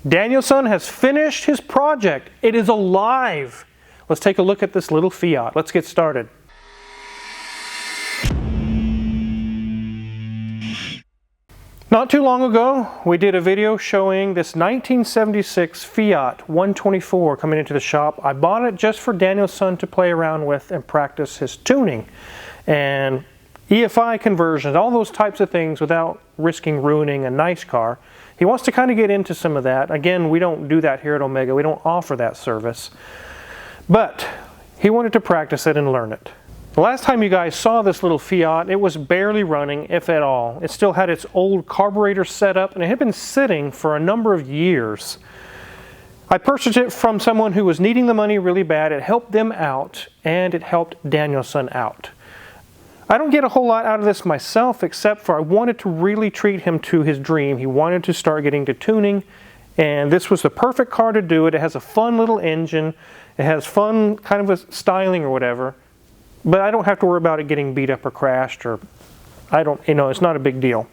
Danielson has finished his project. It is alive. Let's take a look at this little Fiat. Let's get started. Not too long ago, we did a video showing this 1976 Fiat 124 coming into the shop. I bought it just for Danielson to play around with and practice his tuning and EFI conversions, all those types of things without risking ruining a nice car. He wants to kind of get into some of that. Again, we don't do that here at Omega. We don't offer that service. But he wanted to practice it and learn it. The last time you guys saw this little Fiat, it was barely running, if at all. It still had its old carburetor set up, and it had been sitting for a number of years. I purchased it from someone who was needing the money really bad. It helped them out, and it helped Danielson out. I don't get a whole lot out of this myself, except for I wanted to really treat him to his dream. He wanted to start getting to tuning, and this was the perfect car to do it. It has a fun little engine. It has fun kind of a styling or whatever. But I don't have to worry about it getting beat up or crashed, or it's not a big deal.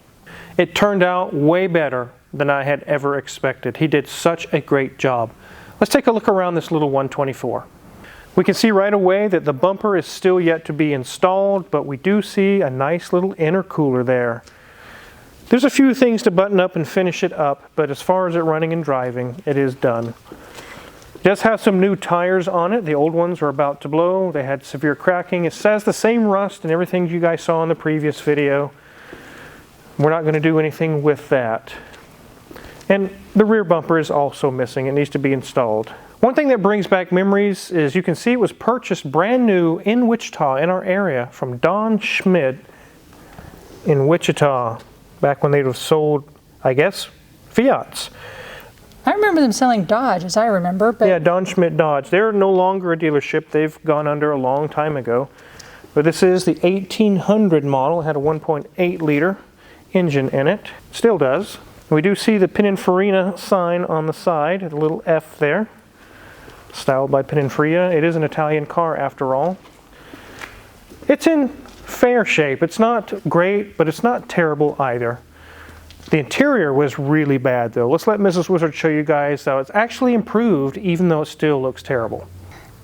It turned out way better than I had ever expected. He did such a great job. Let's take a look around this little 124. We can see right away that the bumper is still yet to be installed, but we do see a nice little intercooler there. There's a few things to button up and finish it up, but as far as it running and driving, it is done. It does have some new tires on it. The old ones are about to blow. They had severe cracking. It says the same rust and everything you guys saw in the previous video. We're not going to do anything with that. And the rear bumper is also missing. It needs to be installed. One thing that brings back memories is you can see it was purchased brand new in Wichita, in our area, from Don Schmidt in Wichita, back when they were sold, I guess, Fiats. I remember them selling Dodge, as I remember. But yeah, Don Schmidt Dodge. They're no longer a dealership. They've gone under a long time ago. But this is the 1800 model. It had a 1.8 liter engine in it. Still does. We do see the Pininfarina sign on the side, a little F there. Styled by Pininfarina. It is an Italian car after all. It's in fair shape. It's not great, but it's not terrible either. The interior was really bad though. Let's let Mrs. Wizard show you guys how it's actually improved, even though it still looks terrible.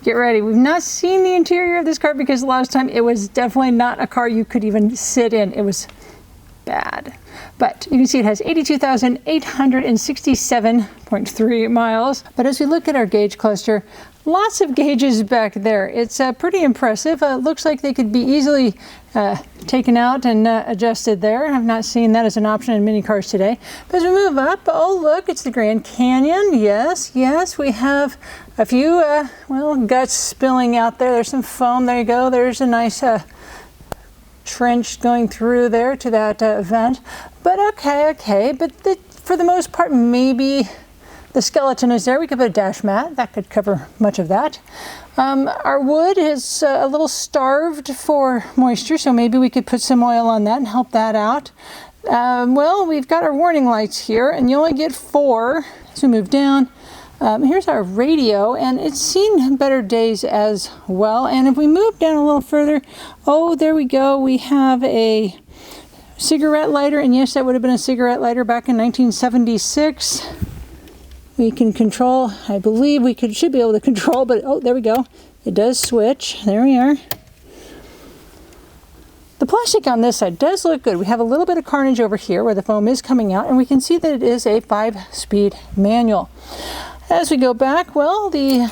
Get ready. We've not seen the interior of this car because last time it was definitely not a car you could even sit in. It was bad. But you can see it has 82,867.3 miles. But as we look at our gauge cluster, lots of gauges back there. It's pretty impressive. Looks like they could be easily taken out and adjusted there. I've not seen that as an option in many cars today. But as we move up, oh look, it's the Grand Canyon. Yes, yes, we have a few, guts spilling out there. There's some foam. There you go. There's a nice trench going through there to that vent. But okay. But for the most part, maybe the skeleton is there. We could put a dash mat. That could cover much of that. Our wood is a little starved for moisture, so maybe we could put some oil on that and help that out. Well, we've got our warning lights here, and you only get 4. So we move down. Here's our radio, and it's seen better days as well. And if we move down a little further, oh, there we go. We have a cigarette lighter, and yes, that would have been a cigarette lighter back in 1976. We can control, I believe we should be able to control, but oh, there we go. It does switch. There we are. The plastic on this side does look good. We have a little bit of carnage over here where the foam is coming out, and we can see that it is a 5-speed manual. As we go back, well, the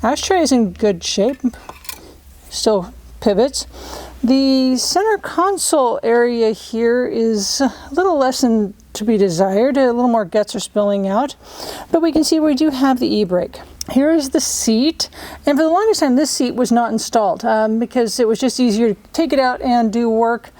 ashtray is in good shape. Still pivots. The center console area here is a little less than to be desired. A little more guts are spilling out. But we can see we do have the e-brake. Here is the seat, and for the longest time this seat was not installed because it was just easier to take it out and do work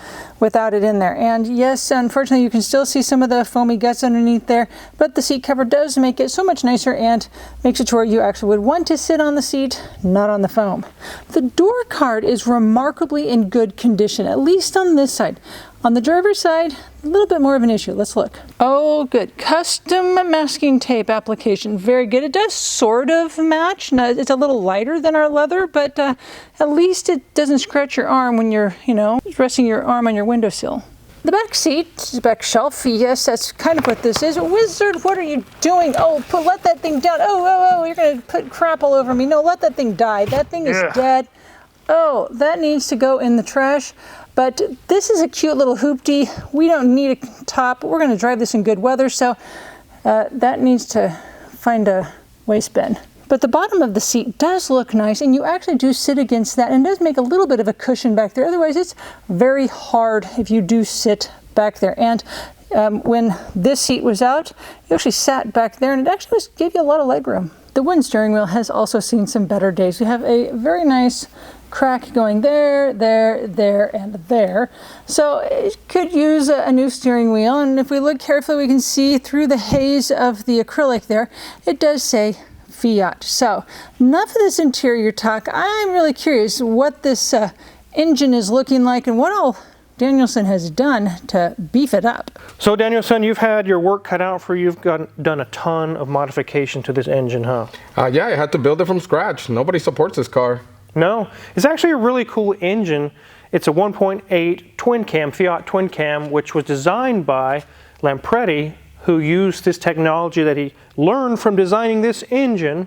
without it in there. And yes, unfortunately you can still see some of the foamy guts underneath there, but the seat cover does make it so much nicer and makes it to where you actually would want to sit on the seat, not on the foam. The door card is remarkably in good condition, at least on this side. On the driver's side, a little bit more of an issue. Let's look. Oh, good. Custom masking tape application. Very good. It does sort of match. Now, it's a little lighter than our leather, but at least it doesn't scratch your arm when you're, resting your arm on your windowsill. The back seat, the back shelf, yes, that's kind of what this is. Wizard, what are you doing? Oh, let that thing down. Oh, you're gonna put crap all over me. No, let that thing die. That thing is dead. Oh, that needs to go in the trash. But this is a cute little hoopty. We don't need a top. We're gonna drive this in good weather, so that needs to find a waste bin. But the bottom of the seat does look nice, and you actually do sit against that, and it does make a little bit of a cushion back there. Otherwise, it's very hard if you do sit back there. And when this seat was out, you actually sat back there, and it actually gave you a lot of leg room. The wooden steering wheel has also seen some better days. We have a very nice crack going there, there, there, and there. So it could use a new steering wheel, and if we look carefully, we can see through the haze of the acrylic there, it does say Fiat. So enough of this interior talk. I'm really curious what this engine is looking like and what all Danielson has done to beef it up. So Danielson, you've had your work cut out for you. You've done a ton of modification to this engine, huh? Yeah, I had to build it from scratch. Nobody supports this car. No, it's actually a really cool engine. It's a 1.8 twin cam, Fiat twin cam, which was designed by Lampretti, who used this technology that he learned from designing this engine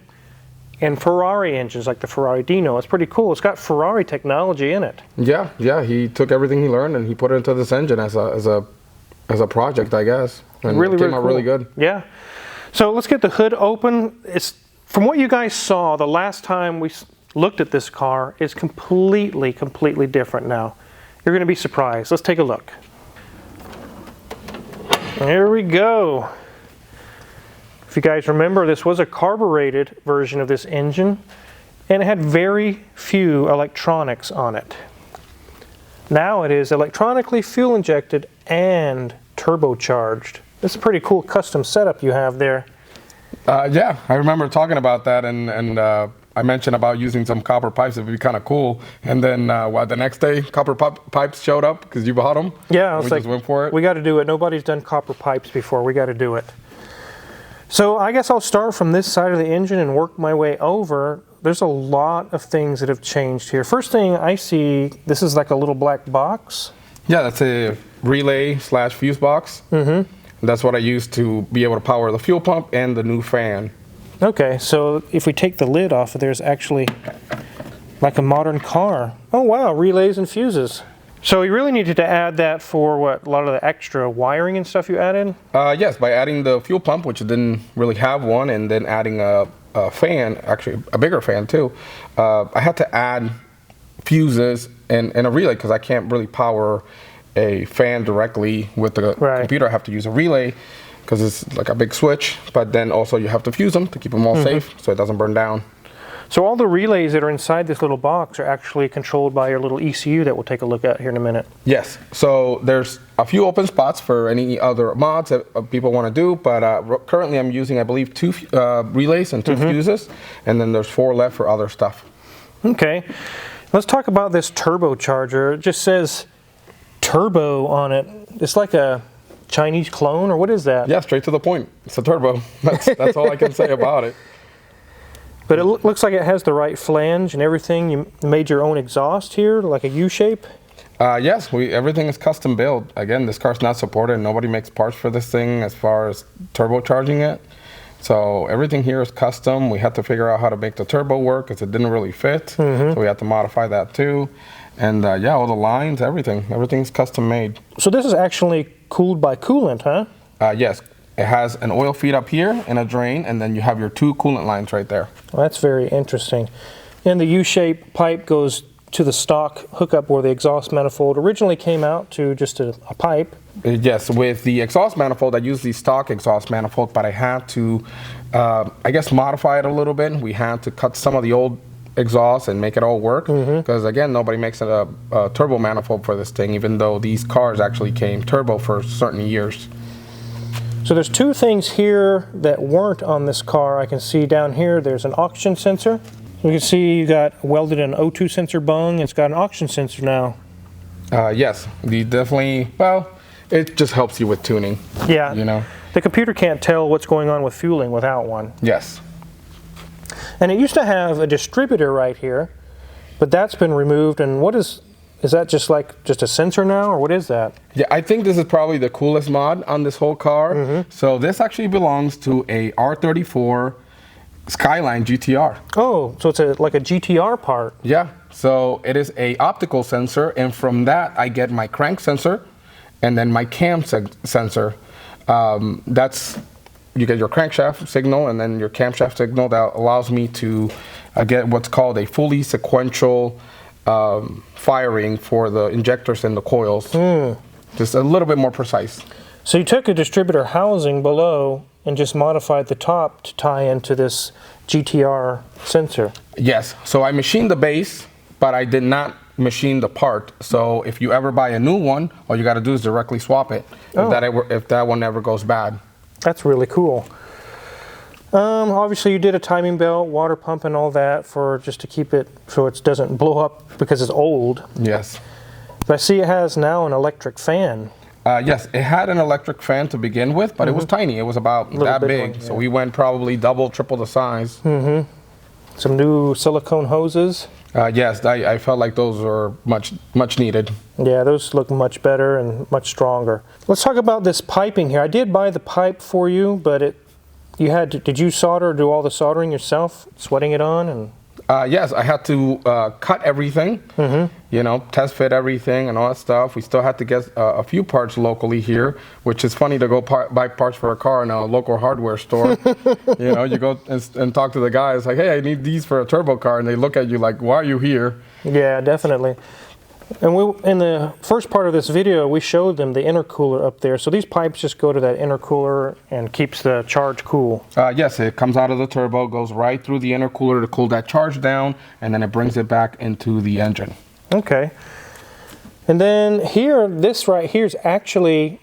in Ferrari engines, like the Ferrari Dino. It's pretty cool. It's got Ferrari technology in it. Yeah, he took everything he learned and he put it into this engine as a project, I guess. And Really, it came really out cool. really good. Yeah. So let's get the hood open. It's from what you guys saw the last time we looked at this car, it's completely different now. You're going to be surprised. Let's take a look. There we go. If you guys remember, this was a carbureted version of this engine, and it had very few electronics on it. Now it is electronically fuel injected and turbocharged. This is a pretty cool custom setup you have there. Yeah, I remember talking about that, and I mentioned about using some copper pipes. It would be kind of cool. And then the next day, copper pipes showed up because you bought them. Yeah, I was like, just went for it. We got to do it. Nobody's done copper pipes before. We got to do it. So I guess I'll start from this side of the engine and work my way over. There's a lot of things that have changed here. First thing I see, this is like a little black box. Yeah, that's a relay / fuse box. Mm-hmm. That's what I use to be able to power the fuel pump and the new fan. Okay, so if we take the lid off, there's actually like a modern car. Oh wow, relays and fuses. So you really needed to add that for what, a lot of the extra wiring and stuff you added? Yes, by adding the fuel pump, which didn't really have one, and then adding a fan, actually a bigger fan too. I had to add fuses and a relay because I can't really power a fan directly with the computer. I have to use a relay because it's like a big switch, but then also you have to fuse them to keep them all safe so it doesn't burn down. So all the relays that are inside this little box are actually controlled by your little ECU that we'll take a look at here in a minute. Yes, so there's a few open spots for any other mods that people want to do, but currently I'm using, I believe, 2 relays and 2 fuses, and then there's 4 left for other stuff. Okay, let's talk about this turbocharger. It just says turbo on it. It's like a Chinese clone, or what is that? Yeah, straight to the point. It's a turbo. That's all I can say about it. But it looks like it has the right flange and everything. You made your own exhaust here, like a U-shape? Yes, everything is custom built. Again, this car's not supported. Nobody makes parts for this thing as far as turbocharging it. So everything here is custom. We had to figure out how to make the turbo work because it didn't really fit. So we had to modify that too. And yeah, all the lines, everything's custom made. So this is actually cooled by coolant, huh? Yes. It has an oil feed up here and a drain, and then you have your 2 coolant lines right there. Well, that's very interesting. And the U-shaped pipe goes to the stock hookup where the exhaust manifold originally came out to just a pipe. Yes, with the exhaust manifold, I used the stock exhaust manifold, but I had to, I guess, modify it a little bit. We had to cut some of the old exhaust and make it all work because again, nobody makes a turbo manifold for this thing, even though these cars actually came turbo for certain years. So there's 2 things here that weren't on this car. I can see down here there's an oxygen sensor. You can see you got welded an O2 sensor bung. It's got an oxygen sensor now. Yes, definitely. Well, it just helps you with tuning. Yeah, you know, the computer can't tell what's going on with fueling without one. Yes. And it used to have a distributor right here, but that's been removed. And what is is that just a sensor now, or what is that? Yeah, I think this is probably the coolest mod on this whole car. So this actually belongs to a R34 Skyline GTR. Oh, so it's like a GTR part. Yeah, so it is a optical sensor, and from that I get my crank sensor and then my cam sensor. You get your crankshaft signal and then your camshaft signal that allows me to get what's called a fully sequential firing for the injectors and the coils. Just a little bit more precise. So you took a distributor housing below and just modified the top to tie into this GTR sensor. Yes, so I machined the base, but I did not machine the part. So if you ever buy a new one, all you got to do is directly swap it if that one ever goes bad. That's really cool. Obviously you did a timing belt, water pump and all that just to keep it so it doesn't blow up because it's old. Yes. But I see it has now an electric fan. Yes, it had an electric fan to begin with, but it was tiny. It was about that big. One, yeah. So we went probably double, triple the size. Some new silicone hoses. Yes, I felt like those were much needed. Yeah, those look much better and much stronger. Let's talk about this piping here. I did buy the pipe for you, but did you solder or do all the soldering yourself, sweating it on? And yes, I had to cut everything, test fit everything and all that stuff. We still had to get a few parts locally here, which is funny to go buy parts for a car in a local hardware store. You go and talk to the guys like, hey, I need these for a turbo car. And they look at you like, why are you here? Yeah, definitely. And in the first part of this video, we showed them the intercooler up there. So these pipes just go to that intercooler and keeps the charge cool. Yes, it comes out of the turbo, goes right through the intercooler to cool that charge down, and then it brings it back into the engine. Okay. And then this right here is actually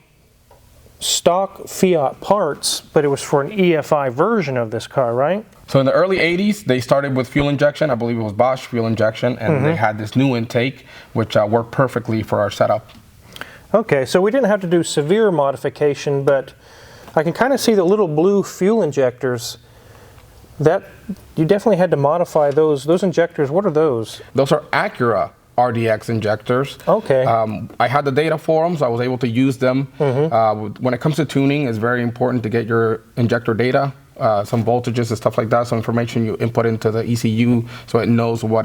stock Fiat parts, but it was for an EFI version of this car, right? So in the early 80s, they started with fuel injection. I believe it was Bosch fuel injection, and they had this new intake, which worked perfectly for our setup. Okay, so we didn't have to do severe modification, but I can kind of see the little blue fuel injectors. That you definitely had to modify those. Those injectors, what are those? Those are Acura RDX injectors. Okay. I had the data for them, so I was able to use them. When it comes to tuning, it's very important to get your injector data, some voltages and stuff like that, some information you input into the ECU so it knows what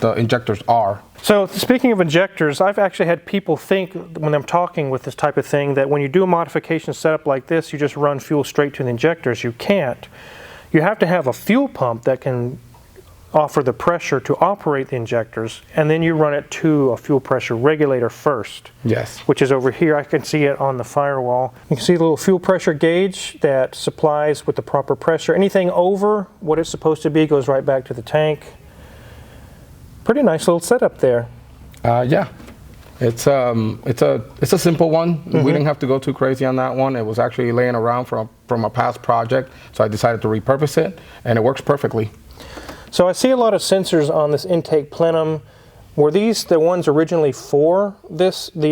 the injectors are. So speaking of injectors, I've actually had people think when I'm talking with this type of thing that when you do a modification setup like this, you just run fuel straight to the injectors. You can't. You have to have a fuel pump that can offer the pressure to operate the injectors, and then you run it to a fuel pressure regulator first. Yes. Which is over here. I can see it on the firewall. You can see the little fuel pressure gauge that supplies with the proper pressure. Anything over what it's supposed to be goes right back to the tank. Pretty nice little setup there. Yeah. It's a simple one. We didn't have to go too crazy on that one. It was actually laying around from a past project, so I decided to repurpose it, and it works perfectly. So I see a lot of sensors on this intake plenum. Were these the ones originally for the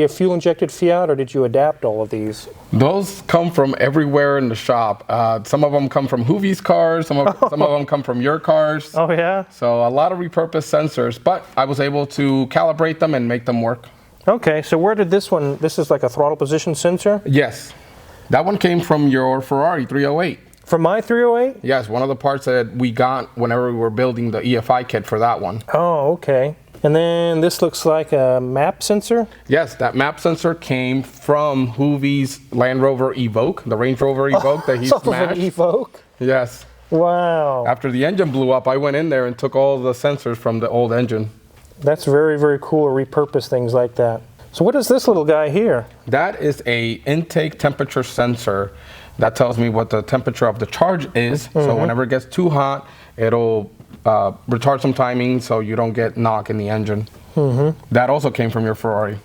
fuel-injected Fiat, or did you adapt all of these? Those come from everywhere in the shop. Some of them come from Hoovie's cars. Some of them come from your cars. Oh, yeah? So a lot of repurposed sensors, but I was able to calibrate them and make them work. Okay, so where did this is like a throttle position sensor? Yes. That one came from your Ferrari 308. From my 308? Yes, one of the parts that we got whenever we were building the EFI kit for that one. Oh, okay. And then this looks like a map sensor? Yes, that map sensor came from Hoovie's Land Rover Evoque, the Range Rover Evoque that he smashed. An Evoque? Yes. Wow. After the engine blew up, I went in there and took all the sensors from the old engine. That's very, very cool to repurpose things like that. So what is this little guy here? That is a intake temperature sensor that tells me what the temperature of the charge is. So whenever it gets too hot, it'll retard some timing so you don't get knock in the engine. That also came from your Ferrari.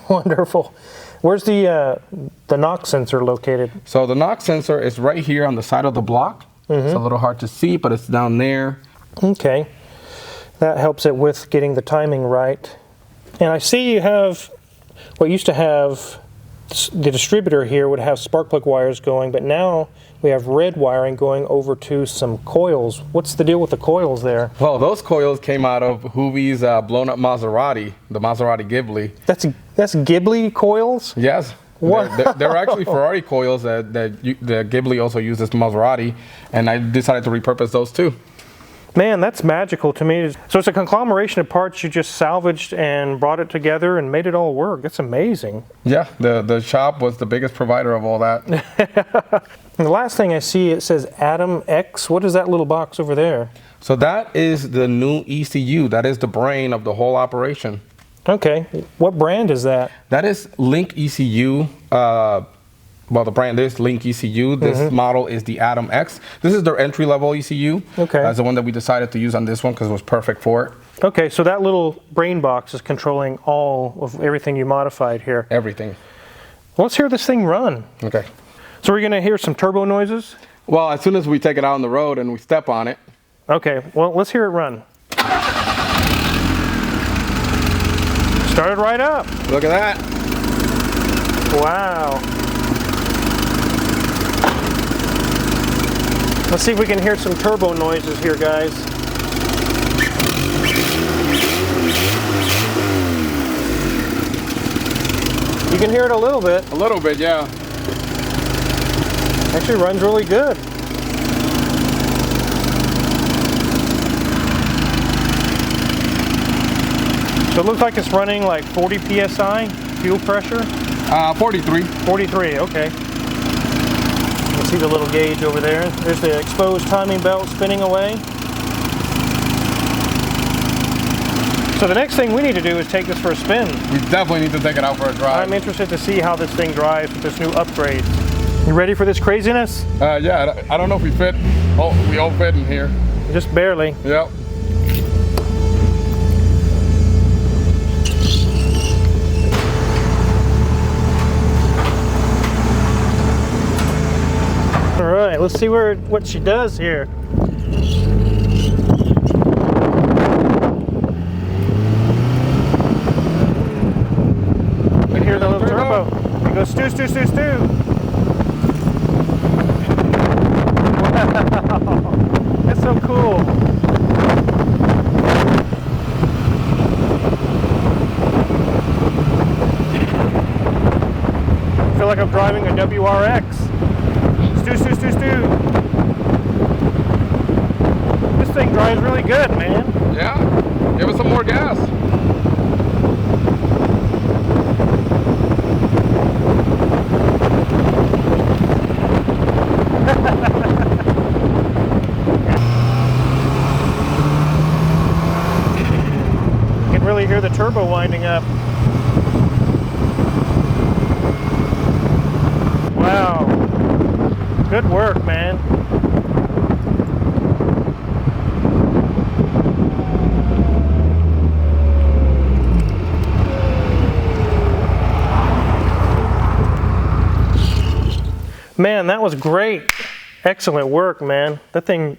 Wonderful. Where's the knock sensor located? So the knock sensor is right here on the side of the block. It's a little hard to see, but it's down there. Okay. That helps it with getting the timing right. And I see you have what used to have the distributor here would have spark plug wires going, but now we have red wiring going over to some coils. What's the deal with the coils there? Well, those coils came out of Hoovie's blown up Maserati, the Maserati Ghibli. That's Ghibli coils? Yes. What? They're actually Ferrari coils that the Ghibli also uses to Maserati, and I decided to repurpose those too. Man, that's magical to me. So it's a conglomeration of parts you just salvaged and brought it together and made it all work. That's amazing. Yeah, the shop was the biggest provider of all that. And the last thing I see, it says Atom X. What is that little box over there? So that is the new ECU. That is the brain of the whole operation. Okay. What brand is that? That is Link ECU. Well, the brand is Link ECU. This model is the Atom X. This is their entry-level ECU. Okay. That's the one that we decided to use on this one because it was perfect for it. Okay, so that little brain box is controlling all of everything you modified here. Everything. Well, let's hear this thing run. Okay. So we're going to hear some turbo noises? Well, as soon as we take it out on the road and we step on it. Okay, well, let's hear it run. Started right up. Look at that. Wow. Let's see if we can hear some turbo noises here, guys. You can hear it a little bit. A little bit, yeah. Actually runs really good. So it looks like it's running like 40 psi fuel pressure. 43. 43, okay. You can see the little gauge over there. There's the exposed timing belt spinning away. So the next thing we need to do is take this for a spin. We definitely need to take it out for a drive. I'm interested to see how this thing drives with this new upgrade. You ready for this craziness? Yeah, I don't know if we fit. Oh, we all fit in here. Just barely. Yep. All right, let's see what she does here. You can hear the little turbo. It goes stew, stew, stew, stew. Wow, that's so cool. I feel like I'm driving a WRX. Stew, stew, stew, stew. This thing drives really good, man. Yeah. Give us some more gas. You can really hear the turbo winding up. Wow. Good work, man. Man, that was great. Excellent work, man. That thing,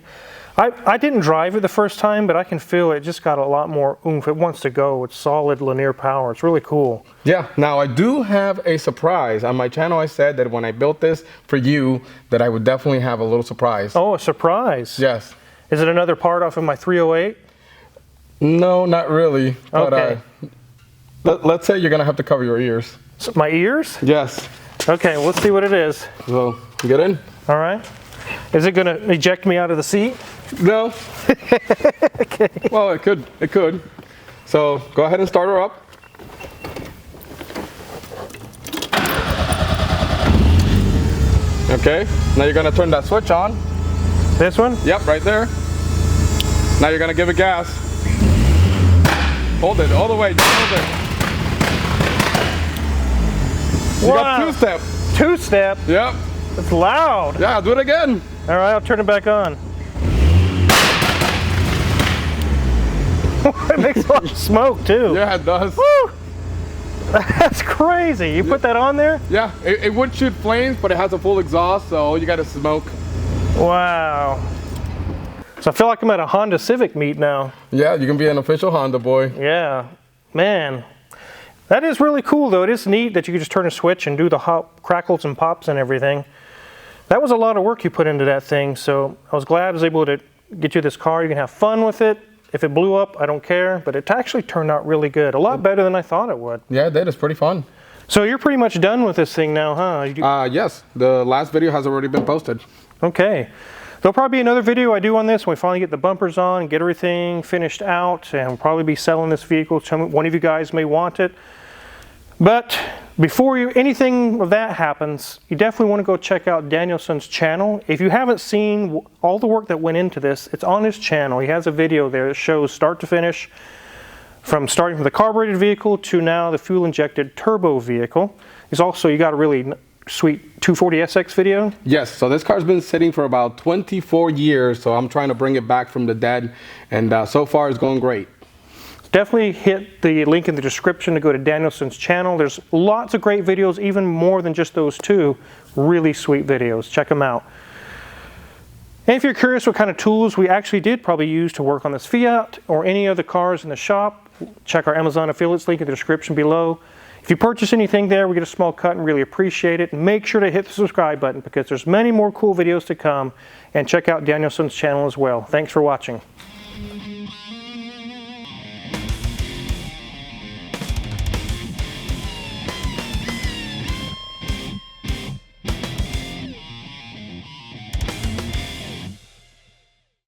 I didn't drive it the first time, but I can feel it just got a lot more oomph. It wants to go. It's solid linear power. It's really cool. Yeah, now I do have a surprise. On my channel I said that when I built this for you, that I would definitely have a little surprise. Oh, a surprise. Yes. Is it another part off of my 308? No, not really. But, Okay. let's say you're going to have to cover your ears. So my ears? Yes. Okay, well, let's see what it is. So, get in. All right. Is it going to eject me out of the seat? No. Okay. Well, it could. It could. So, go ahead and start her up. Okay. Now you're going to turn that switch on. This one? Yep, right there. Now you're going to give it gas. Hold it all the way. Just hold it. You got Wow. two-step. Two-step? Yep. It's loud. Yeah, do it again. All right, I'll turn it back on. It makes a lot of smoke, too. Yeah, it does. Woo! That's crazy. You put that on there? Yeah, it would shoot flames, but it has a full exhaust, so you got to smoke. Wow. So I feel like I'm at a Honda Civic meet now. Yeah, you can be an official Honda boy. Yeah. Man. That is really cool though. It is neat that you can just turn a switch and do the hop, crackles and pops and everything. That was a lot of work you put into that thing, so I was glad I was able to get you this car. You can have fun with it. If it blew up, I don't care, but it actually turned out really good. A lot better than I thought it would. Yeah, it did. It's pretty fun. So you're pretty much done with this thing now, huh? Yes, the last video has already been posted. Okay. There'll probably be another video I do on this when we finally get the bumpers on and get everything finished out, and we'll probably be selling this vehicle. One of you guys may want it. But before anything of that happens, you definitely want to go check out Danielson's channel. If you haven't seen all the work that went into this, it's on his channel. He has a video there that shows start to finish, starting from the carbureted vehicle to now the fuel-injected turbo vehicle. He's also, you got a really sweet 240SX video. Yes, so this car's been sitting for about 24 years, so I'm trying to bring it back from the dead, and so far it's going great. Definitely hit the link in the description to go to Danielson's channel. There's lots of great videos, even more than just those two really sweet videos. Check them out. And if you're curious what kind of tools we actually did probably use to work on this Fiat or any other cars in the shop, check our Amazon affiliates link in the description below. If you purchase anything there, we get a small cut and really appreciate it. And make sure to hit the subscribe button because there's many more cool videos to come. And check out Danielson's channel as well. Thanks for watching.